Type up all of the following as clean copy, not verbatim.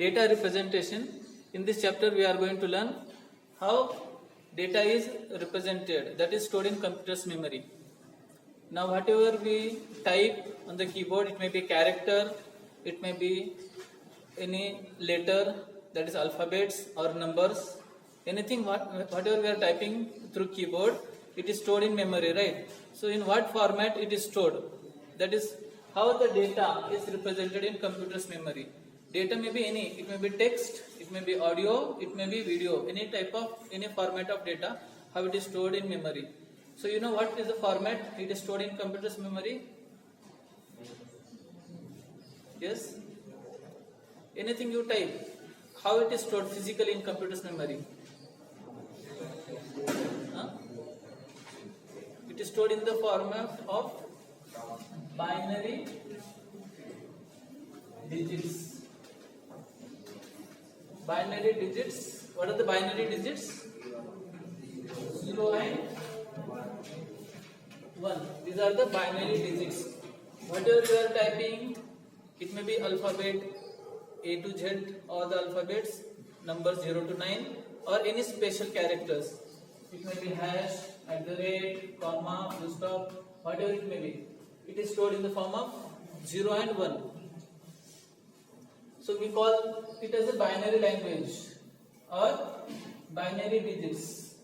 data representation. In this chapter we are going to learn how data is represented, that is stored in computer's memory. Now whatever we type on the keyboard, it may be character, it may be any letter, that is alphabets or numbers, anything whatever we are typing through keyboard, it is stored in memory, right? So in what format it is stored, that is how the data is represented in computer's memory. Data may be any, it may be text, it may be audio, it may be video, any type of, any format of data, how it is stored in memory. So you know what is the format it is stored in computer's memory? Yes? Anything you type, how it is stored physically in computer's memory? It is stored in the format of binary digits. Binary digits. What are the binary digits? 0 and 1. These are the binary digits. Whatever you are typing, it may be alphabet A to Z or the alphabets numbers 0 to 9 or any special characters. It may be hash, @ comma, full stop, whatever it may be. It is stored in the form of 0 and 1. So we call it as a binary language or binary digits.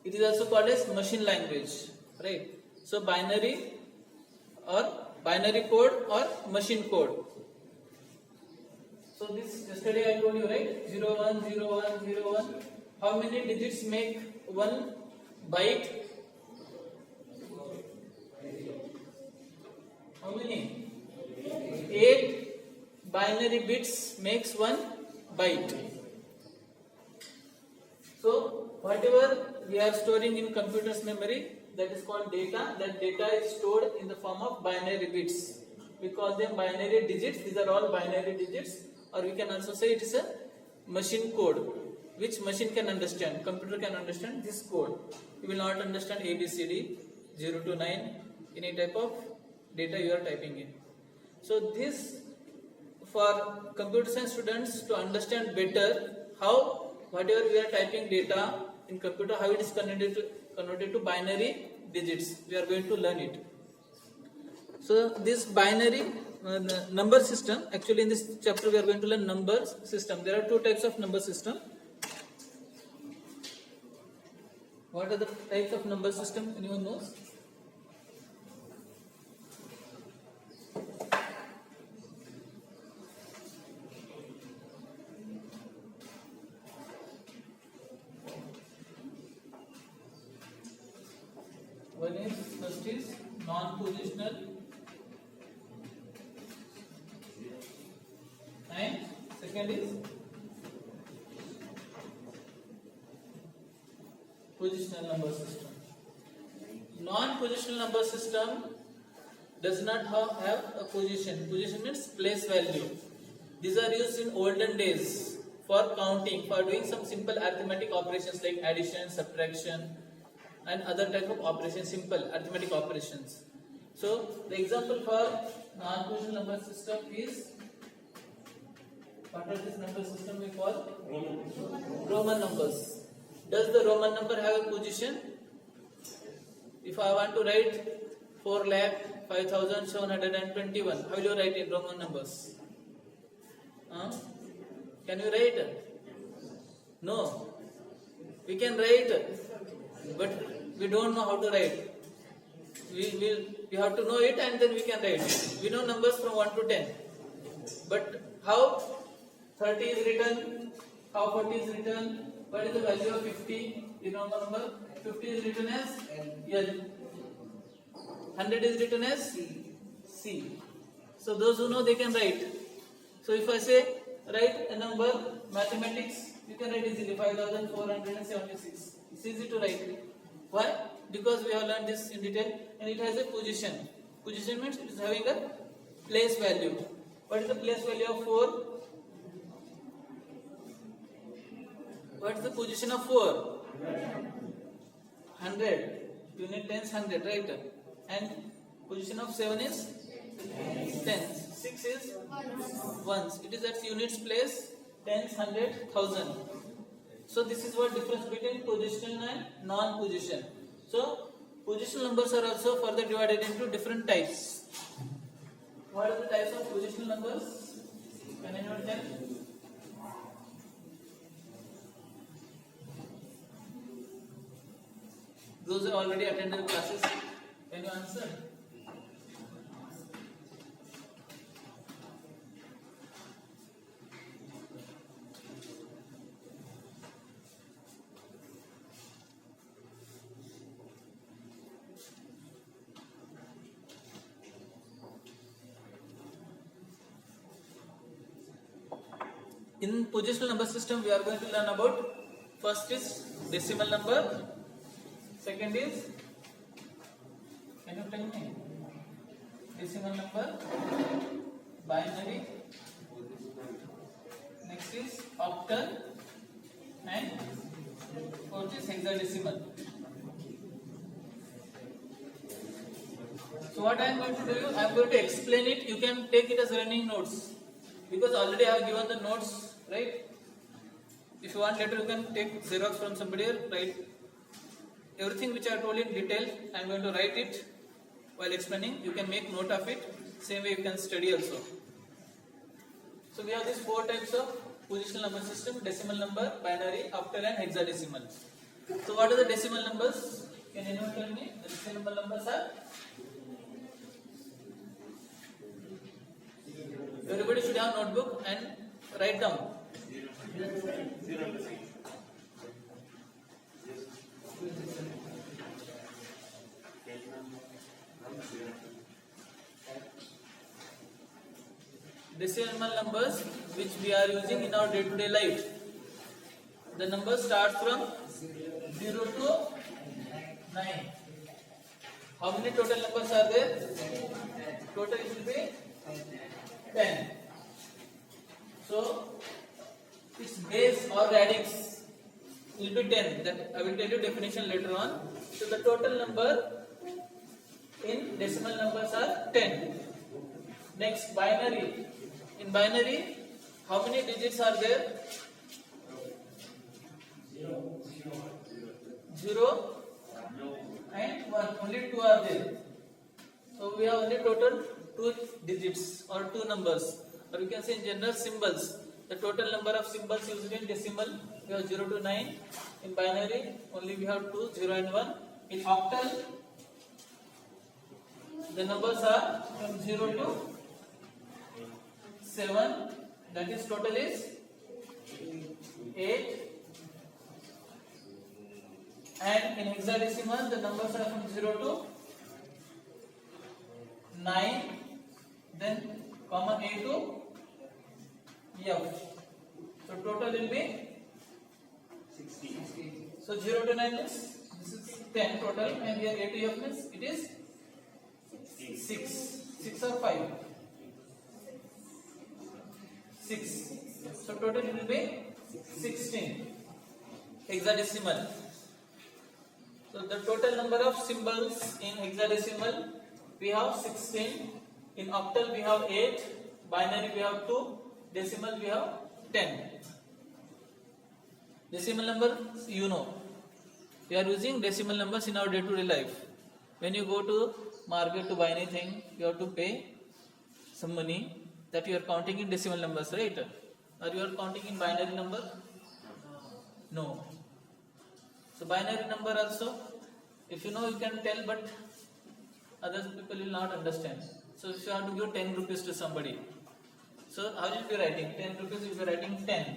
It is also called as machine language, right? So binary or binary code or machine code. So this yesterday I told you, right? 0 1 0 1 0 1. How many digits make one byte? How many? 8 binary bits makes one byte. So whatever we are storing in computer's memory, that is called data. That data is stored in the form of binary bits. We call them binary digits. These are all binary digits, or we can also say it is a machine code, which machine can understand. Computer can understand this code. You will not understand ABCD 0 to 9, any type of data you are typing in. So this, for computer science students to understand better how whatever we are typing data in computer, how it is converted to binary digits, we are going to learn it. So this binary number system, actually in this chapter we are going to learn number system. There are two types of number system. What are the types of number system? Anyone knows? First is non-positional and second is positional number system. Non-positional number system does not have a position. Position means place value. These are used in olden days for counting, for doing some simple arithmetic operations like addition, subtraction, and other type of operations, simple arithmetic operations. So the example for non-positional number system is, what is this number system we call? Roman numbers. Does the Roman number have a position? If I want to write 4,05,721, how will you write in Roman numbers? Can you write? No. We can write, but we don't know how to write. We have to know it and then we can write. We know numbers from 1 to 10. But how 30 is written, how 40 is written, what is the value of 50 in Roman number? 50 is written as L. 100 is written as C. So those who know, they can write. So if I say write a number, mathematics, you can write easily 5,476. It's easy to write. Why? Because we have learned this in detail, and it has a position. Position means it is having a place value. What is the place value of 4? What is the position of 4? 100. Unit 10 is 100, right? And position of 7 is 10. 6 is ones. It is at units place tens, hundred, thousand. So this is what difference between positional and non-position. So positional numbers are also further divided into different types. What are the types of positional numbers? Can anyone tell? Those who already attended classes, can you answer? In positional number system, we are going to learn about first is decimal number, second is, can you tell me? Decimal number, binary, next is octal, and fourth is hexadecimal. So what I am going to do, I am going to explain it. You can take it as running notes because already I have given the notes, right? If you want later, you can take Xerox from somebody or write everything which I told in detail. I am going to write it while explaining. You can make note of it. Same way you can study also. So we have these four types of positional number system: decimal number, binary, octal, and hexadecimal. So what are the decimal numbers? Can anyone tell me? The decimal numbers are. Everybody should have a notebook and write down. Decimal numbers which we are using in our day-to-day life. The number starts from 0 to 9. How many total numbers are there? Total will be 10. So its base or radix will be 10. That I will tell you definition later on. So the total number in decimal numbers are 10. Next, binary. In binary, how many digits are there? 0 and 1. Only 2 are there. So we have only total 2 digits or 2 numbers, or you can say in general symbols. The total number of symbols used in decimal, we have 0 to 9. In binary, only we have 2, 0 and 1. In octal, the numbers are from 0 to 7. That is total is 8. And in hexadecimal, the numbers are from 0 to 9. Then comma A to F. So total will be 60. So 0 to 9 means this is 10 total, and here A to F means it is 6. 6 or 5? 6. So total will be 16. Hexadecimal. So the total number of symbols in hexadecimal, we have 16. In octal we have 8. Binary we have 2. Decimal we have 10. Decimal number, you know. We are using decimal numbers in our day-to-day life. When you go to market to buy anything, you have to pay some money. That you are counting in decimal numbers, right? Or you are counting in binary number? No. So binary number also, if you know, you can tell, but other people will not understand. So if you have to give 10 rupees to somebody, so how will you be writing? 10 rupees, you will be writing 10.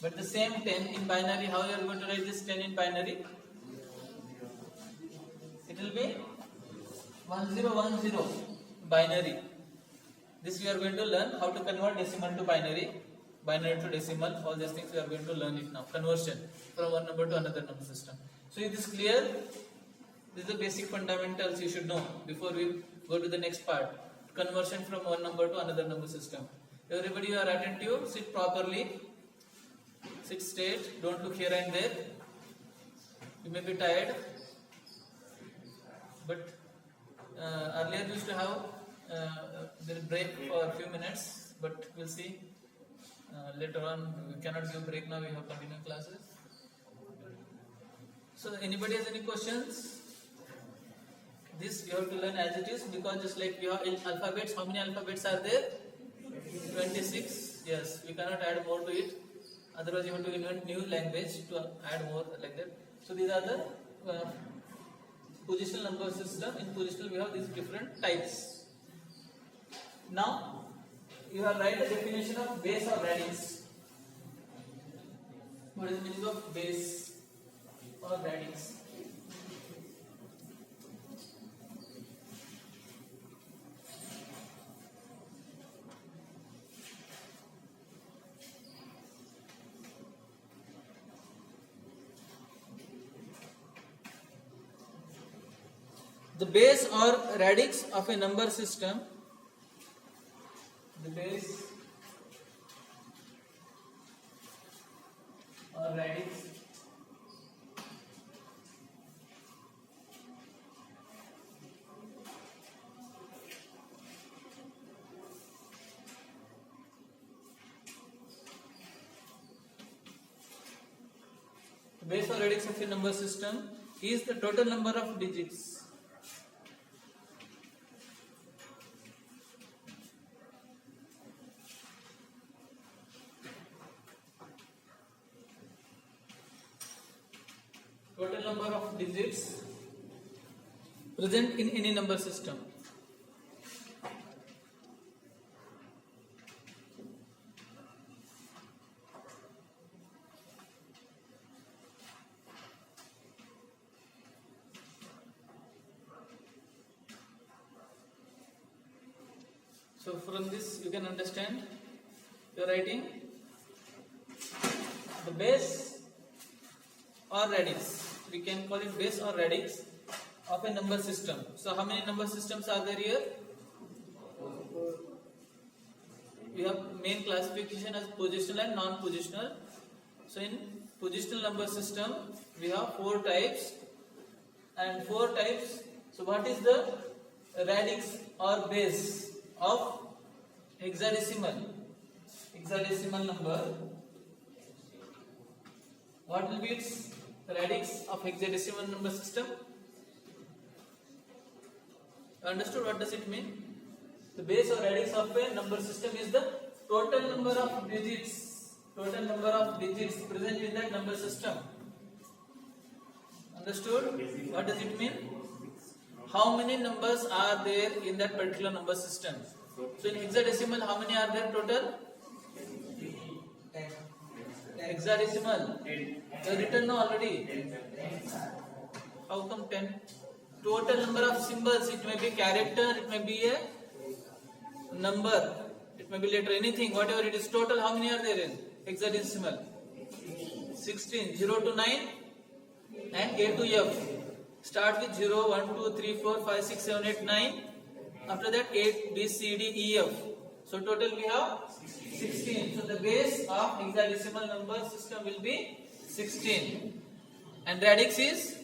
But the same 10 in binary, how you are going to write this 10 in binary? It will be 1010 binary. This we are going to learn how to convert decimal to binary, binary to decimal. All these things we are going to learn it now. Conversion from one number to another number system. So is this clear? This is the basic fundamentals you should know before we go to the next part. Conversion from one number to another number system. Everybody, you are attentive. Sit properly. Sit straight. Don't look here and there. You may be tired. But earlier we used to have the break for a few minutes, but we'll see Later on, we cannot give break now. We have continuing classes. So, anybody has any questions? This you have to learn as it is, because just like you have in alphabets, how many alphabets are there? 26. Yes, we cannot add more to it. Otherwise, you have to invent new language to add more like that. So these are the positional number system. In positional, we have these different types. Now, you have write the definition of base or radix. What is the meaning of base or radix? The base or radix of a number system, the base or radix of a number system is the total number of digits present in any number system. So from this you can understand, you are writing the base or radix. We can call it base or radix of a number system. So how many number systems are there here? We have main classification as positional and non-positional. So in positional number system we have 4 types and 4 types. So what is the radix or base of hexadecimal number? What will be its radix of hexadecimal number system? Understood what does it mean? The base or radix of a number system is the total number of digits present in that number system. Understood? What does it mean? How many numbers are there in that particular number system? So in hexadecimal, how many are there total? Hexadecimal. You have written now already. How come 10? Total number of symbols, it may be character, it may be a number, it may be letter, anything, whatever it is. Total, how many are there in hexadecimal? 16, 0 to 9 and A to F. Start with 0, 1, 2, 3, 4, 5, 6, 7, 8, 9. After that 8, B, C, D, E, F. So total we have 16. So the base of hexadecimal number system will be 16. And radix is?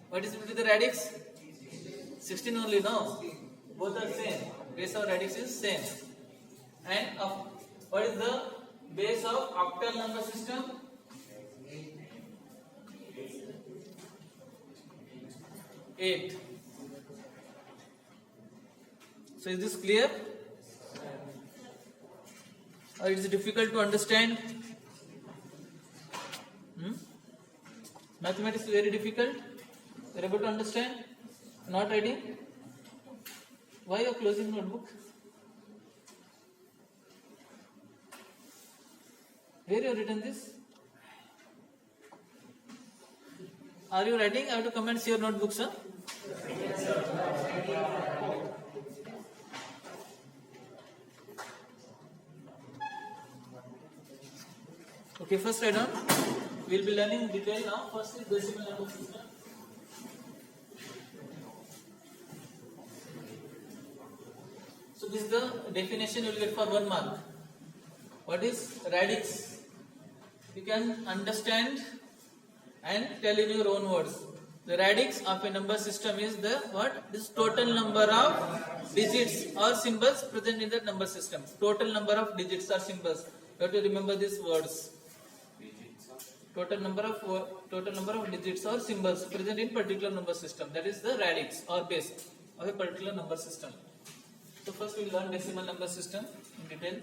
What is the radix? 16 only, no? Both are same. Base of radix is same. And what is the base of octal number system? 8. So is this clear? Or it is difficult to understand? Mathematics is very difficult. You are able to understand? Not writing? Why you are closing notebook? Where you have written this? Are you writing? I have to come and see your notebooks, sir. Okay, first write down. We will be learning detail now. First is decimal number system. So this is the definition you will get for 1 mark. What is radix? You can understand and tell in your own words. The radix of a number system is the what? This total number of digits or symbols present in the number system. Total number of digits or symbols. You have to remember these words. Total number of digits or symbols present in particular number system. That is the radix or base of a particular number system. So first we will learn decimal number system in detail.